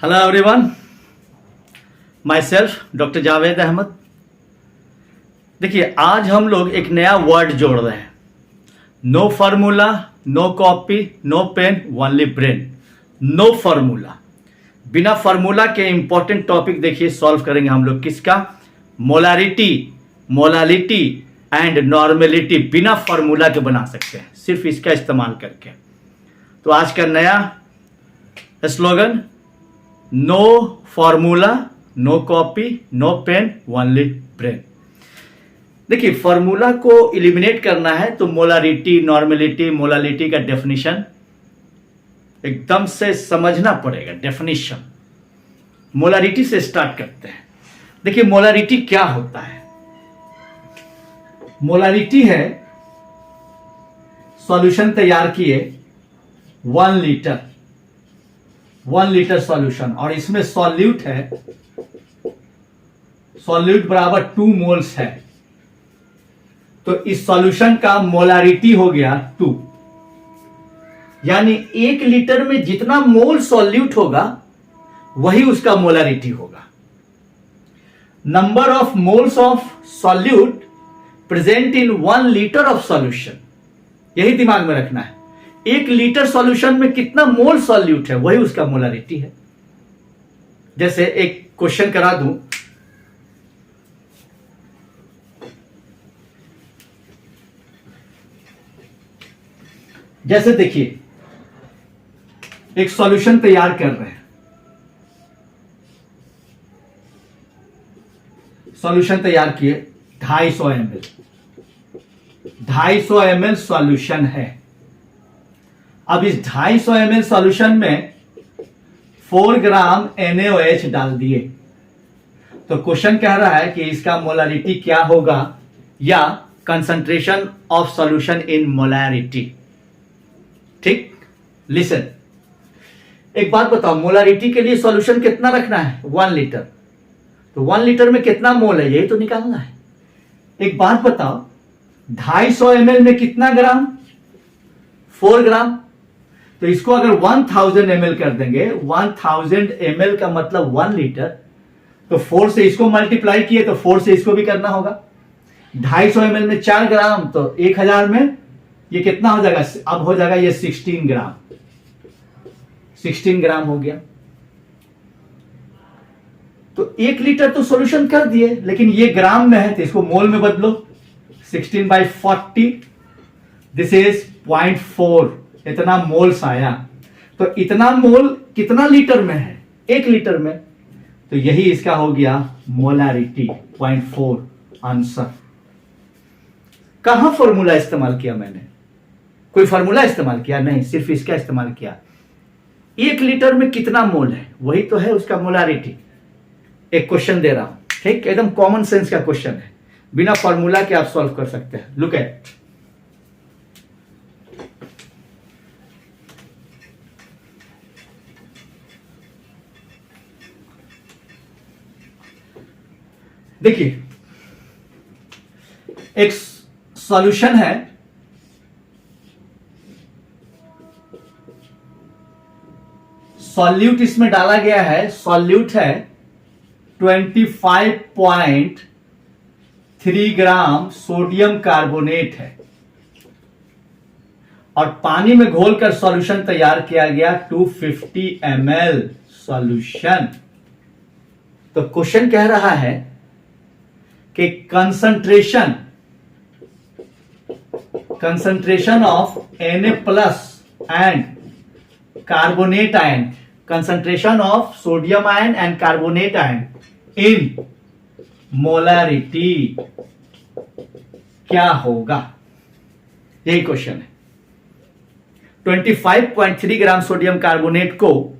Hello everyone, myself doctor Javed Ahmed. देखिए, आज हम लोग एक नया वर्ड जोड़ रहे हैं। No formula, no copy, no pen, only brain. No formula, बिना फार्मूला के इंपॉर्टेंट टॉपिक देखिए सॉल्व करेंगे हम लोग। किसका? मोलारिटी, मोलालिटी एंड नॉर्मेलिटी बिना फार्मूला के बना सकते हैं, सिर्फ इसका इस्तेमाल करके। तो आज का नया slogan, no formula, no copy, no pen, only brain. देखिए, फार्मूला को एलिमिनेट करना है तो मोलारिटी, नॉर्मेलिटी, मोलालिटी का डेफिनेशन एकदम से समझना पड़ेगा। डेफिनेशन मोलारिटी से स्टार्ट करते हैं। देखिए, मोलारिटी क्या होता है? मोलारिटी है सॉल्यूशन तैयार किए 1 लीटर, 1 लीटर सॉल्यूशन, और इसमें सॉल्यूट है, सॉल्यूट बराबर 2 मोल्स है। तो इस सॉल्यूशन का मोलारिटी हो गया 2, यानी 1 लीटर में जितना मोल सॉल्यूट होगा वही उसका मोलारिटी होगा। Number of moles of solute present in 1 litre of solution, यही दिमाग में रखना है। 1 लीटर सॉल्यूशन में कितना मोल सॉल्यूट है वही उसका मोलारिटी है। जैसे एक क्वेश्चन करा दूं, जैसे देखिए एक सॉल्यूशन तैयार कर रहे हैं, सॉल्यूशन तैयार किए 250 ml, 250 ml सॉल्यूशन है। अब इस 250 ml सॉल्यूशन में 4 ग्राम NaOH डाल दिए। तो क्वेश्चन कह रहा है कि इसका मोलारिटी क्या होगा, या concentration of solution in molarity. ठीक, लिसन, एक बात बताओ, मोलारिटी के लिए सॉल्यूशन कितना रखना है? 1 लीटर। तो 1 लीटर में कितना मोल है यही तो निकालना है। एक बात बताओ, 250 ml में कितना ग्राम? 4 ग्राम। तो इसको अगर 1000 ml कर देंगे, 1000 ml का मतलब 1 लीटर, तो 4 से इसको मल्टीप्लाई किए तो 4 से इसको भी करना होगा। 250 ml में 4 ग्राम, तो 1000 में ये कितना हो जाएगा? अब हो जाएगा ये 16 ग्राम, 16 ग्राम हो गया। तो 1 लीटर तो सॉल्यूशन कर दिए, लेकिन ये ग्राम में है तो इसको मोल में बदलो। 16/40, दिस इज 0.4, इतना मोल्स आया। तो इतना मोल कितना लीटर में है? 1 लीटर में। तो यही इसका हो गया मोलारिटी, 0.4 आंसर। कहां फॉर्मूला इस्तेमाल किया मैंने? कोई फॉर्मूला इस्तेमाल किया नहीं, सिर्फ इसका इस्तेमाल किया। 1 लीटर में कितना मोल है वही तो है उसका मोलारिटी। एक क्वेश्चन दे रहा हूं, ठीक, एकदम कॉमन सेंस का क्वेश्चन है, बिना फॉर्मूला के आप सॉल्व कर सकते हैं। लुक एट, देखिए एक सॉल्यूशन है, सॉल्यूट इसमें डाला गया है, सॉल्यूट है 25.3 ग्राम सोडियम कार्बोनेट है, और पानी में घोलकर सॉल्यूशन तैयार किया गया 250 ml सॉल्यूशन। तो क्वेश्चन कह रहा है कि concentration of Na plus and carbonate ion, concentration of sodium ion and carbonate ion in molarity क्या होगा, यही क्वेश्चन है। 25.3 ग्राम सोडियम कार्बोनेट को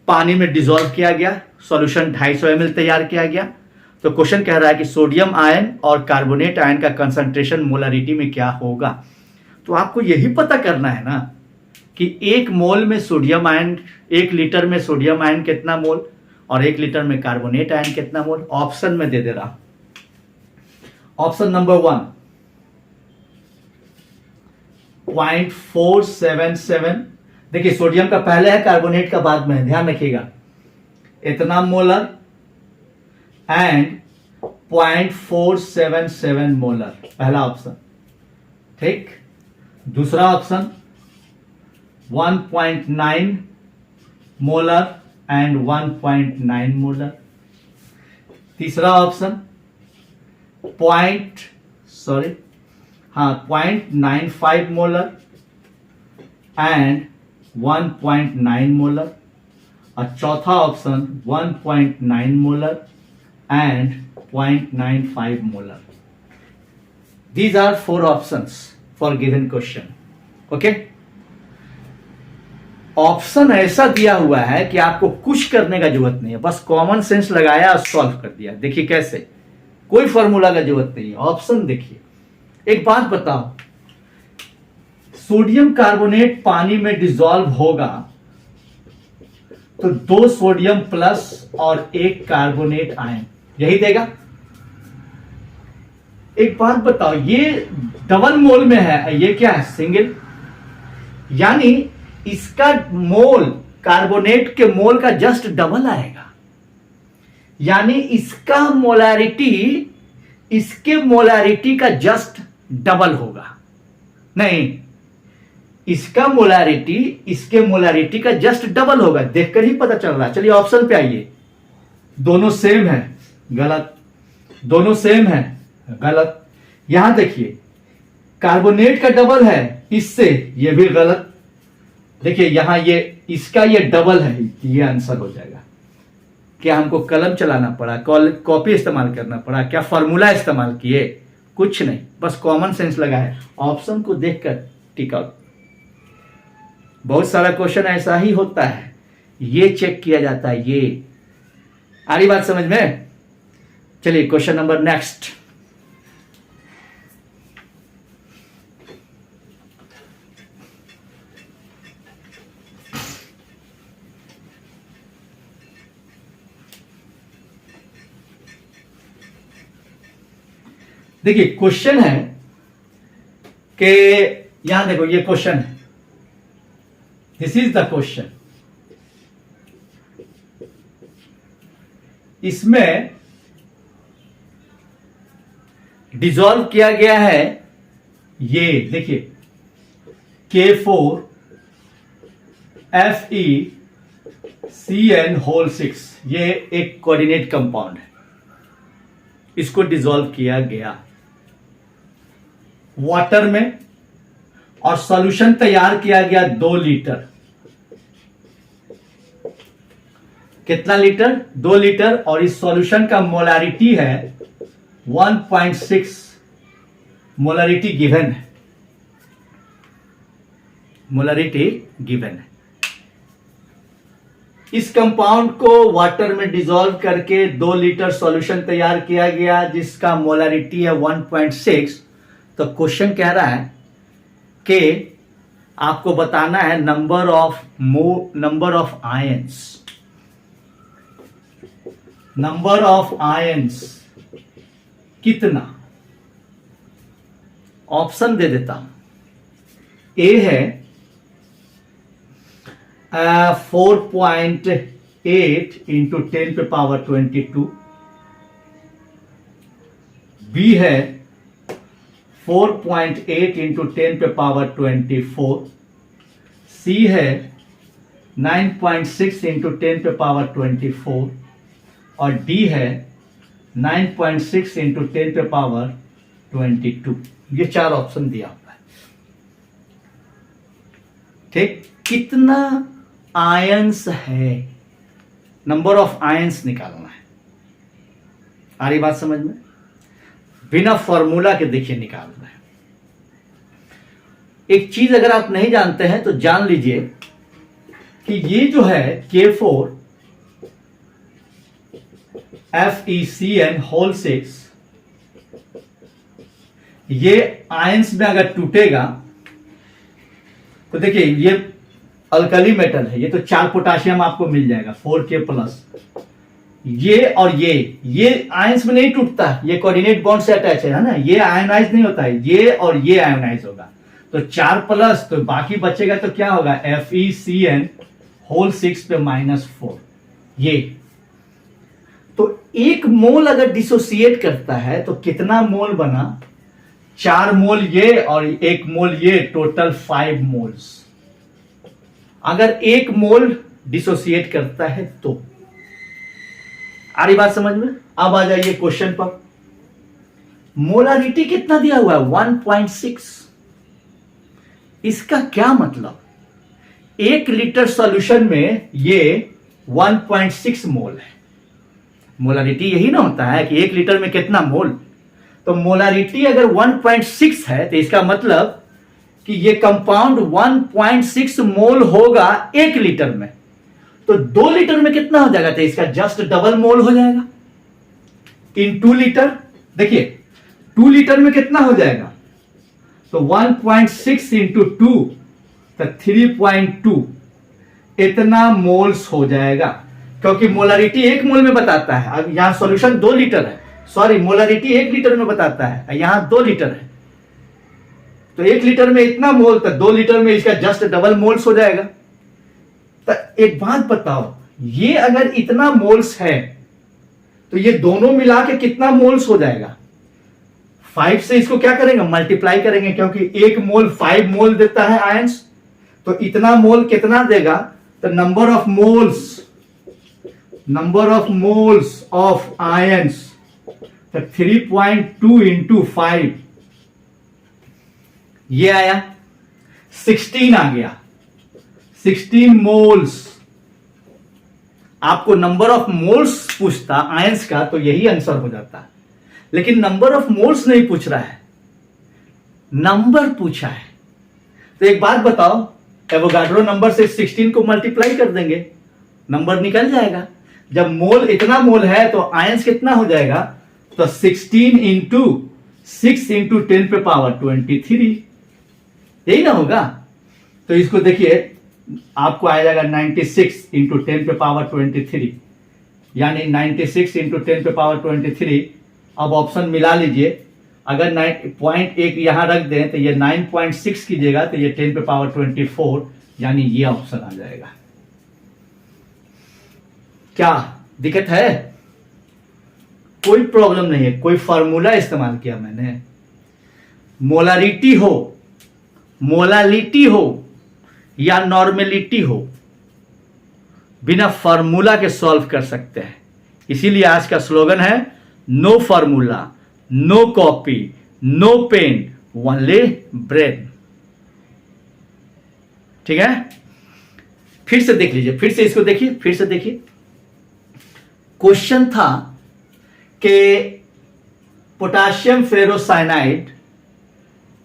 पानी में डिसॉल्व किया गया, सॉल्यूशन 250 ml तैयार किया गया। तो क्वेश्चन कह रहा है कि सोडियम आयन और कार्बोनेट आयन का कंसंट्रेशन मोलारिटी में क्या होगा। तो आपको यही पता करना है ना कि 1 मोल में सोडियम आयन, 1 लीटर में सोडियम आयन कितना मोल, और 1 लीटर में कार्बोनेट आयन कितना मोल। ऑप्शन में दे दे रहा, ऑप्शन नंबर 1 0.477, देखिए सोडियम का पहले है, कार्बोनेट का बाद में है, ध्यान रखिएगा। इतना मोलर एंड 0.477 मोलर, पहला ऑप्शन। ठीक, दूसरा ऑप्शन 1.9 मोलर एंड 1.9 मोलर। तीसरा ऑप्शन 0.95 मोलर एंड 1.9 मोलर। और चौथा option 1.9 molar and 0.95 molar. These are 4 options for given question. Okay? Option ऐसा दिया हुआ है कि आपको कुछ करने का जरूरत नहीं है, बस कॉमन सेंस लगाया और सॉल्व कर दिया। देखिए कैसे, कोई फॉर्मूला का जरूरत नहीं है। ऑप्शन देखिए, एक बात बताओ, सोडियम कार्बोनेट पानी में डिसॉल्व होगा तो 2 सोडियम प्लस और 1 कार्बोनेट आयन यही देगा। एक बात बताओ, ये डबल मोल में है, ये क्या है, सिंगल, यानी इसका मोल कार्बोनेट के मोल का जस्ट डबल आएगा, यानी इसका मोलारिटी इसके मोलारिटी का जस्ट डबल होगा। नहीं, इसका मोलारिटी इसके मोलारिटी का जस्ट डबल होगा, देखकर ही पता चल रहा है। चलिए ऑप्शन पे आइए। दोनों सेम है, गलत। दोनों सेम है, गलत। यहां देखिए, कार्बोनेट का डबल है इससे, यह भी गलत। देखिए यहां ये इसका ये डबल है, ये आंसर हो जाएगा। क्या हमको कलम चलाना पड़ा, कॉपी इस्तेमाल करना पड़ा, क्या फॉर्मूला इस्तेमाल किए? कुछ नहीं, बस कॉमन सेंस लगाए, ऑप्शन को देखकर टिक आउट। बहुत सारा क्वेश्चन ऐसा ही होता है, ये चेक किया जाता है। ये आ रही बात समझ में? चलिए क्वेश्चन नंबर नेक्स्ट। देखिए क्वेश्चन है कि यहां देखो, ये क्वेश्चन है, दिस इज द क्वेश्चन। इसमें डिसॉल्व किया गया है, ये देखिए K4FeCN6, ये एक कोऑर्डिनेट कंपाउंड है, इसको डिसॉल्व किया गया वाटर में और सॉल्यूशन तैयार किया गया 2 लीटर। कितना लीटर? 2 लीटर। और इस सॉल्यूशन का मोलारिटी है 1.6 मोलारिटी गिवन है, मोलारिटी गिवन है। इस कंपाउंड को वाटर में डिसॉल्व करके 2 लीटर सॉल्यूशन तैयार किया गया जिसका मोलारिटी है 1.6। तो क्वेश्चन कह रहा है कि आपको बताना है number of ions. Number of ions कितना? ऑप्शन दे देता हूं। ए है 4.8 इंटू 10 पे पावर 22। बी है 4.8 इंटू 10 पे पावर 24। सी है 9.6 इंटू 10 पे पावर 24। और डी है 9.6 इंटू 10 पे पावर 22। ये 4 ऑप्शन दिया हुआ है। ठीक, कितना आयंस है, नंबर ऑफ आयंस निकालना है। आ रही बात समझ में? बिना फॉर्मूला के देखिए निकालना है। एक चीज अगर आप नहीं जानते हैं तो जान लीजिए कि ये जो है K4FeCN6, ये आयंस में अगर टूटेगा तो देखिए ये अल्कली मेटल है, ये तो 4 पोटाशियम आपको मिल जाएगा 4K प्लस। ये और ये आयंस में नहीं टूटता, ये कोऑर्डिनेट बॉन्ड से अटैच है ना, ये आयोनाइज नहीं होता है, ये और ये आयोनाइज होगा। तो 4 प्लस, तो बाकी बचेगा तो क्या होगा, FeCN6 पे -4। ये एक मोल अगर डिसोसिएट करता है तो कितना मोल बना? 4 मोल ये और 1 मोल ये, टोटल 5 मोल्स। अगर 1 मोल डिसोसिएट करता है तो आ रही बात समझ में? अब आ जाइए क्वेश्चन पर। मोलारिटी कितना दिया हुआ है? 1.6। इसका क्या मतलब? 1 लीटर सॉल्यूशन में ये 1.6 मोल है। मोलारिटी यही ना होता है कि 1 लीटर में कितना मोल। तो मोलारिटी अगर 1.6 है तो इसका मतलब कि ये कंपाउंड 1.6 मोल होगा 1 लीटर में। तो 2 लीटर में कितना हो जाएगा? तो इसका जस्ट डबल मोल हो जाएगा इन 2 लीटर। देखिए 2 लीटर में कितना हो जाएगा? तो 1.6 इंटू 2 तो 3.2 इतना मोल्स हो जाएगा, क्योंकि मोलारिटी 1 मोल में बताता है। अब यहां सॉल्यूशन 2 लीटर है, सॉरी मोलारिटी 1 लीटर में बताता है, यहां 2 लीटर है। तो 1 लीटर में इतना मोल, तो 2 लीटर में इसका जस्ट डबल मोल्स हो जाएगा। तो एक बात बताओ, ये अगर इतना मोल्स है तो ये दोनों मिला के कितना मोल्स हो जाएगा? 5 से इसको क्या करेंगे? मल्टीप्लाई करेंगे, क्योंकि 1 मोल 5 मोल देता है आयंस। तो इतना मोल कितना देगा? तो number of moles of ions, तो 3.2 इंटू 5 ये आया, 16 आ गया, 16 मोल्स। आपको नंबर ऑफ मोल्स पूछता आयंस का तो यही आंसर हो जाता, लेकिन नंबर ऑफ मोल्स नहीं पूछ रहा है, नंबर पूछा है। तो एक बात बताओ, एवोगाड्रो नंबर से 16 को मल्टीप्लाई कर देंगे, नंबर निकल जाएगा। जब मोल इतना मोल है तो आयंस कितना हो जाएगा? तो 16 इंटू 6 इंटू 10 पे पावर 23, यही ना होगा। तो इसको देखिए, आपको आ जाएगा 96 इंटू 10 पे पावर 23, यानी 96 इंटू 10 पे पावर 23। अब ऑप्शन मिला लीजिए, अगर 9.1 यहां रख दें तो ये 9.6 कीजिएगा तो ये 10 पे पावर 24, यानी ये ऑप्शन आ जाएगा। क्या दिक्कत है? कोई प्रॉब्लम नहीं है, कोई फॉर्मूला इस्तेमाल किया मैंने। मोलालिटी हो या नॉर्मेलिटी हो, बिना फॉर्मूला के सॉल्व कर सकते हैं। इसीलिए आज का स्लोगन है no formula, no copy, no pen, only brain. ठीक है, फिर से देख लीजिए, फिर से इसको देखिए, फिर से देखिए। क्वेश्चन था कि पोटाशियम फेरोसाइनाइड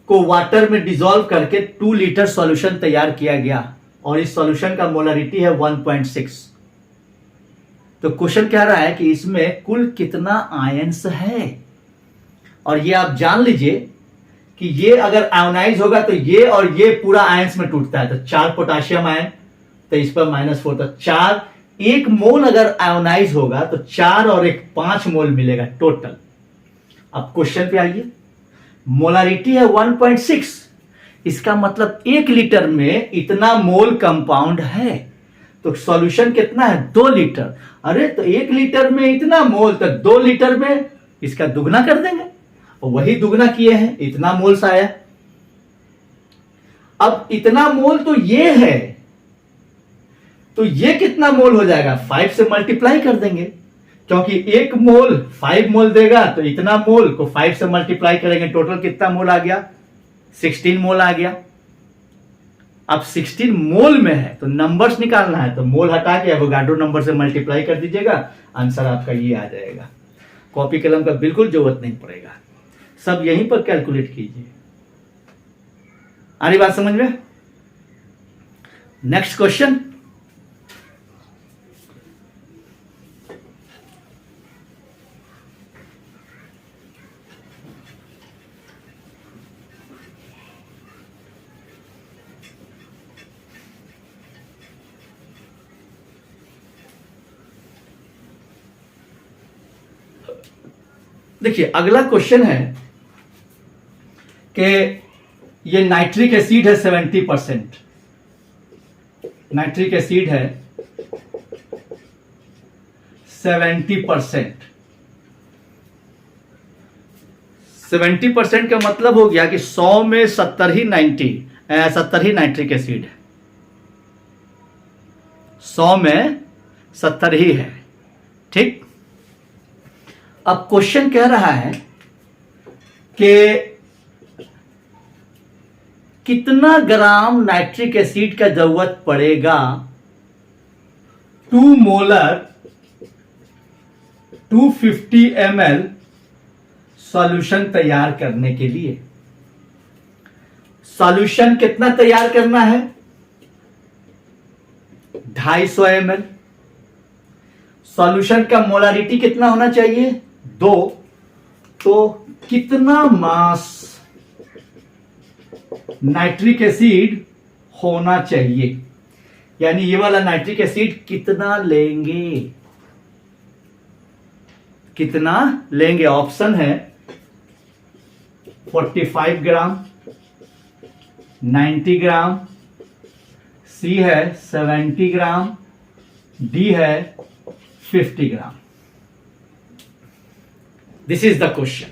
को वाटर में डिसॉल्व करके 2 लीटर सॉल्यूशन तैयार किया गया और इस सॉल्यूशन का मोलारिटी है 1.6। तो क्वेश्चन कह रहा है कि इसमें कुल कितना आयंस है, और ये आप जान लीजिए कि ये अगर आयोनाइज होगा तो ये और ये पूरा आयंस में टूटता है। तो 4 पोटाशियम आयन, तो इस पर -4, तो 4, 1 मोल अगर आयोनाइज होगा तो 4 और 1 5 मोल मिलेगा टोटल। अब क्वेश्चन पे आइए, मोलारिटी है 1.6, इसका मतलब 1 लीटर में इतना मोल कंपाउंड है। तो सॉल्यूशन कितना है? 2 लीटर। अरे तो 1 लीटर में इतना मोल, तो 2 लीटर में इसका दुगना कर देंगे, और वही दुगना किए हैं, इतना मोल्स आया। अब इतना मोल तो ये है, तो ये कितना मोल हो जाएगा? 5 से मल्टीप्लाई कर देंगे, क्योंकि 1 मोल 5 मोल देगा, तो इतना मोल को 5 से मल्टीप्लाई करेंगे, टोटल कितना मोल आ गया? 16 मोल आ गया। अब 16 मोल में है तो नंबर्स निकालना है, तो मोल हटा के एवोगाड्रो नंबर से मल्टीप्लाई कर दीजिएगा, आंसर आपका ये आ जाएगा। कॉपी कलम का बिल्कुल जरूरत नहीं पड़ेगा, सब यहीं पर कैलकुलेट कीजिए। आ रही बात समझ में? Next question. देखिए अगला क्वेश्चन है कि ये नाइट्रिक एसिड है 70%, नाइट्रिक एसिड है 70%। 70% का मतलब हो गया कि 100 में 70 ही नाइट्रिक एसिड है, 100 में 70 ही है। ठीक, अब क्वेश्चन कह रहा है कि कितना ग्राम नाइट्रिक एसिड का जरूरत पड़ेगा 2 मोलर 250 ml सॉल्यूशन तैयार करने के लिए। सॉल्यूशन कितना तैयार करना है? 250 ml। सॉल्यूशन का मोलारिटी कितना होना चाहिए? 2। तो कितना मास नाइट्रिक एसिड होना चाहिए, यानी ये वाला नाइट्रिक एसिड कितना लेंगे, कितना लेंगे? ऑप्शन है 45 ग्राम, 90 ग्राम, सी है 70 ग्राम, डी है 50 ग्राम। This is the question.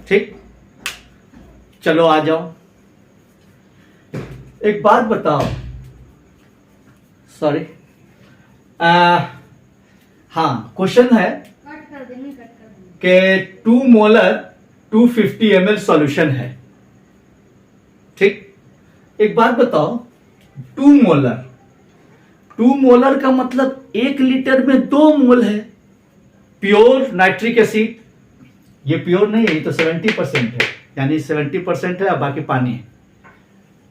ठीक, चलो आ जाओ। एक बात बताओ, सॉरी, हाँ, क्वेश्चन है कि 2 मोलर 250 ml सॉल्यूशन है। ठीक, एक बात बताओ, 2 मोलर का मतलब 1 लीटर में 2 मोल है प्योर नाइट्रिक एसिड। ये प्योर नहीं है, ये तो 70% है, यानी 70% है और बाकी पानी है।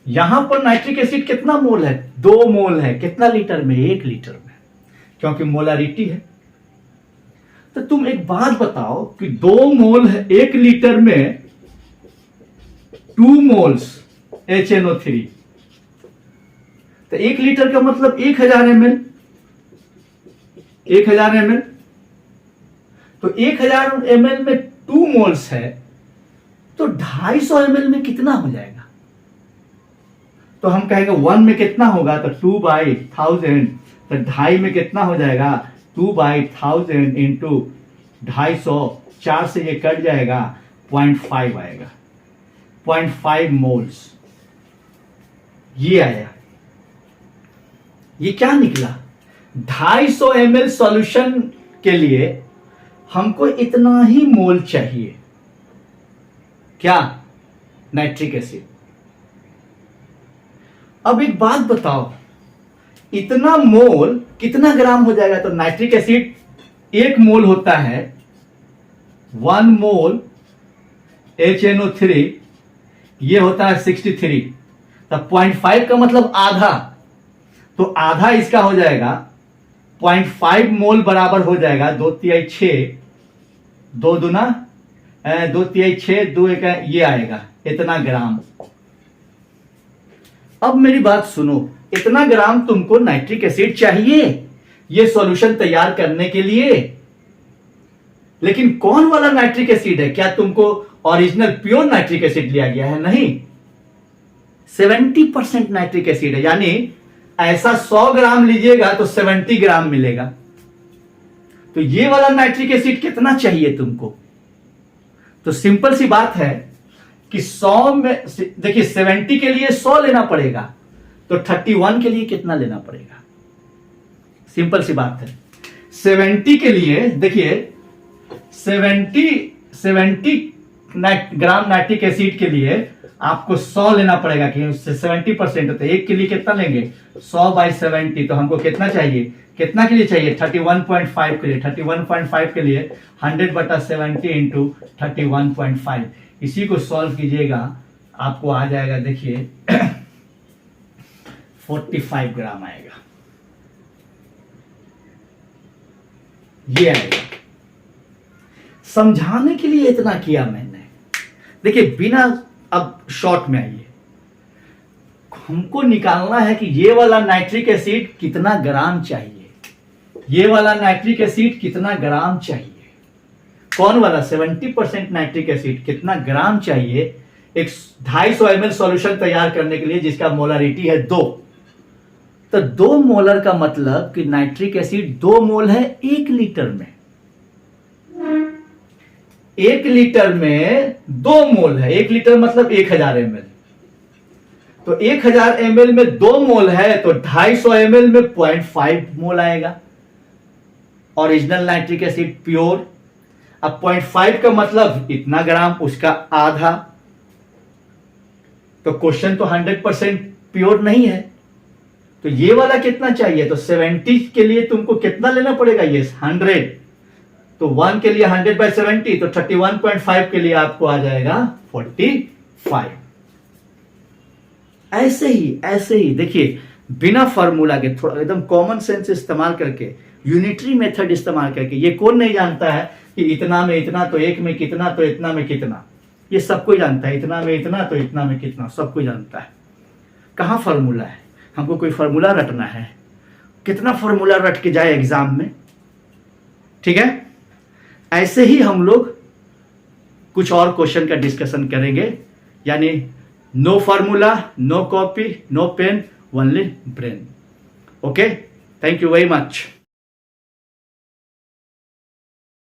यहां पर नाइट्रिक एसिड कितना मोल है? 2 मोल है। कितना लीटर में? 1 लीटर में, क्योंकि मोलारिटी है। तो तुम एक बात बताओ कि 2 मोल है 1 लीटर में, 2 मोल्स HNO3, तो 1 लीटर का मतलब 1000 ml। 1000 ml, तो 1000 ml में 2 मोल्स है, तो 250 ml में कितना हो जाएगा? तो हम कहेंगे 1 में कितना होगा, तो 2/1000, तो 2.5 में कितना हो जाएगा? 2/1000 इंटू 250, 4 से ये कट जाएगा, 0.5 आएगा, 0.5 मोल्स ये आया। ये क्या निकला? 250 ml सॉल्यूशन के लिए हमको इतना ही मोल चाहिए, क्या? Nitric acid. अब एक बात बताओ, इतना मोल कितना ग्राम हो जाएगा? तो नाइट्रिक एसिड 1 मोल होता है, 1 मोल HNO3 ये होता है 63, तब 0.5 का मतलब आधा, तो आधा इसका हो जाएगा 0.5 मोल बराबर हो जाएगा 2 तिहाई 6, 2 दूना 2 तिहाई 6, 2 एक ये आएगा इतना ग्राम। अब मेरी बात सुनो, इतना ग्राम तुमको नाइट्रिक एसिड चाहिए ये सॉल्यूशन तैयार करने के लिए, लेकिन कौन वाला नाइट्रिक एसिड है? क्या तुमको ओरिजिनल प्योर नाइट्रिक एसिड लिया गया है? नहीं, 70% नाइट्रिक एसिड है, यानी ऐसा 100 ग्राम लीजिएगा तो 70 ग्राम मिलेगा। तो ये वाला नाइट्रिक एसिड कितना चाहिए तुमको? तो सिंपल सी बात है कि 100 में देखिए 70 के लिए 100 लेना पड़ेगा, तो 31 के लिए कितना लेना पड़ेगा? सिंपल सी बात है। 70 के लिए देखिए 70 ग्राम नाइट्रिक एसिड के लिए आपको 100 लेना पड़ेगा, कि उससे 70% होता है। एक के लिए कितना लेंगे? 100/70, तो हमको कितना चाहिए? कितना के लिए चाहिए? 31.5 के लिए। 31.5 के लिए 100/70 इंटू 31.5, इसी को सॉल्व कीजिएगा, आपको आ जाएगा, देखिए 45 ग्राम आएगा, ये आएगा। समझाने के लिए इतना किया मैंने। देखिए बिना, अब शॉर्ट में आइए, हमको निकालना है कि ये वाला नाइट्रिक एसिड कितना ग्राम चाहिए, ये वाला नाइट्रिक एसिड कितना ग्राम चाहिए, कौन वाला 70% नाइट्रिक एसिड कितना ग्राम चाहिए एक 250 ml सॉल्यूशन तैयार करने के लिए, जिसका मोलारिटी है 2। तो 2 मोलर का मतलब कि नाइट्रिक एसिड 2 मोल है 1 लीटर में। 1 लीटर में 2 मोल है। 1 लीटर मतलब 1000 ml। तो 1000 ml में 2 मोल है तो 250 ml में 0.5 मोल आएगा ओरिजिनल नाइट्रिक एसिड प्योर। अब 0.5 का मतलब इतना ग्राम, उसका आधा। तो क्वेश्चन तो 100% प्योर नहीं है। तो ये वाला कितना चाहिए? तो 70 के लिए तुमको कितना लेना पड़ेगा? ये 100। तो 1 के लिए 100/70, तो 31.5 के लिए आपको आ जाएगा 45। ऐसे ही देखिए, बिना फार्मूला के थोड़ा एकदम कॉमन सेंस इस्तेमाल करके, यूनिटरी मेथड इस्तेमाल करके, ये कौन नहीं जानता है कि इतना में इतना तो 1 में कितना तो इतना में कितना, ये सब कोई जानता है। इतना में इतना तो इतना में कितना, सब कोई जानता है। कहाँ फार्मूला है? हमको कोई फार्मूला रटना है, कितना फार्मूला रट के जाए एग्जाम में, ठीक है। ऐसे ही हम लोग कुछ और क्वेश्चन का डिस्कशन करेंगे, यानी no formula, no copy, no pen, only brain. Okay, thank you very much.